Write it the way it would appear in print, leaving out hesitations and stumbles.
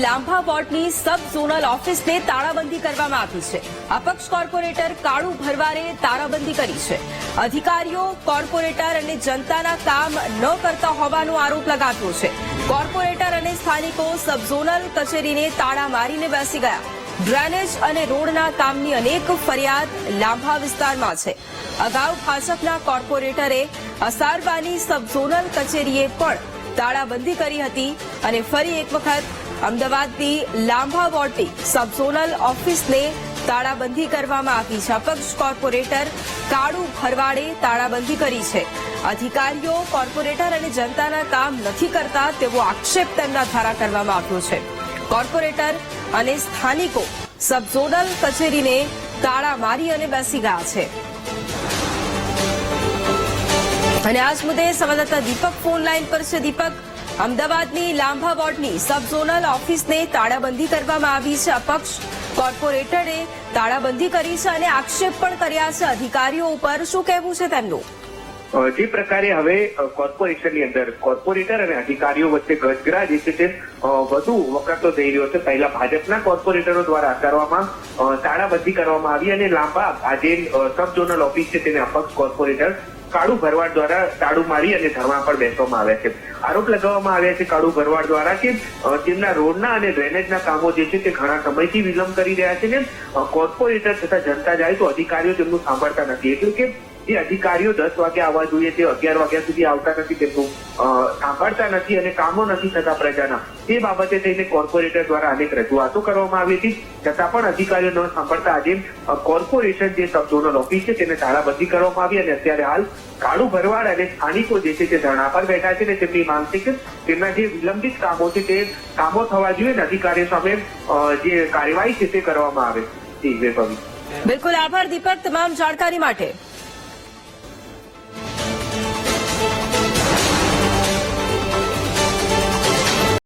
લાંભા વોર્ડની સબ zonal ઓફિસને તાળાબંધી કરવામાં આવી છે। અપક્ષ કોર્પોરેટર કાળુ ભરવારે તાળાબંધી કરી છે। અધિકારીઓ કોર્પોરેટર અને જનતાના કામ ન કરતા હોવાનો આરોપ લગાવ્યો છે। કોર્પોરેટર અને સ્થાનિકો સબ ઝોનલ કચેરીને તાળા મારીને બેસી ગયા। ડ્રેનેજ અને રોડના કામની અનેક ફરિયાદ લાંભા વિસ્તારમાં છે। અગાઉ ભાજપના કોર્પોરેટરે અસારવાની સબ ઝોનલ કચેરીએ પણ તાળાબંધી કરી હતી અને ફરી એક વખત અમદાવાદની લાંભા વોર્ડની સબ ઝોનલ ઓફિસને તાળાબંધી કરવામાં આવી છે। અપક્ષ કોર્પોરેટર કાળુ ભરવાડે તાળાબંધી કરી છે। અધિકારીઓ કોર્પોરેટર અને જનતાના કામ નથી કરતા તેવો આક્ષેપ તેમના દ્વારા કરવામાં આવ્યો છે। કોર્પોરેટર અને સ્થાનિકો સબ ઝોનલ કચેરીને તાળા મારી અને બેસી ગયા છે। અને આ જ મુદ્દે સંવાદદાતા દીપક ફોન લાઈન પર છે। દીપક, અમદાવાદની લાંભા વોર્ડની સબ ઝોનલ ઓફિસને તાળાબંધી કરવામાં આવી છે। અપક્ષ કોર્પોરેટરે તાળાબંધી કરી છે અને આક્ષેપ પણ કર્યા છે અધિકારીઓ ઉપર। શું કહેવું છે તેમનું? જે પ્રકારે હવે કોર્પોરેશનની અંદર કોર્પોરેટર અને અધિકારીઓ વચ્ચે ગજગરા જે છે તે વધુ વકરતો થઈ રહ્યો છે। પહેલા ભાજપના કોર્પોરેટરો દ્વારા કરવામાં તાળાબંધી કરવામાં આવી અને લાંબા આજે સબ ઝોનલ ઓફિસ છે તેને અપક્ષ કોર્પોરેટર કાળુ ભરવાડ દ્વારા તાળું મારી અને ધરણા પર બેસવામાં આવ્યા છે। આરોપ લગાવવામાં આવ્યા છે કાળુ ભરવાડ દ્વારા કે તેમના રોડના અને ડ્રેનેજના કામો જે છે તે ઘણા સમયથી વિલંબ કરી રહ્યા છે ને કોર્પોરેટર તથા જનતા જાય તો અધિકારીઓ તેમનું સાંભળતા નથી। એટલે કે જે અધિકારીઓ 10 વાગે આવવા જોઈએ તે 11 વાગ્યા સુધી આવતા નથી, તેમનું સાંભળતા નથી અને કામો નથી થતા પ્રજાના। તે બાબતે થઈને કોર્પોરેટર દ્વારા અનેક રજૂઆતો કરવામાં આવી હતી, છતાં પણ અધિકારીઓ ન સાંભળતા આજે કોર્પોરેશન જે સબ ઝોનલ ઓફિસ છે તેને તાળાબંધી કરવામાં આવી અને અત્યારે હાલ કાળુ ભરવાડ અને સ્થાનિકો જે છે તે ધરણા પર બેઠા છે અને તેમની માંગ છે કે તેમના જે વિલંબિત કામો છે તે કામો થવા જોઈએ અને અધિકારીઓ સામે જે કાર્યવાહી છે તે કરવામાં આવે। બિલકુલ, આભાર દીપક તમામ જાણકારી માટે।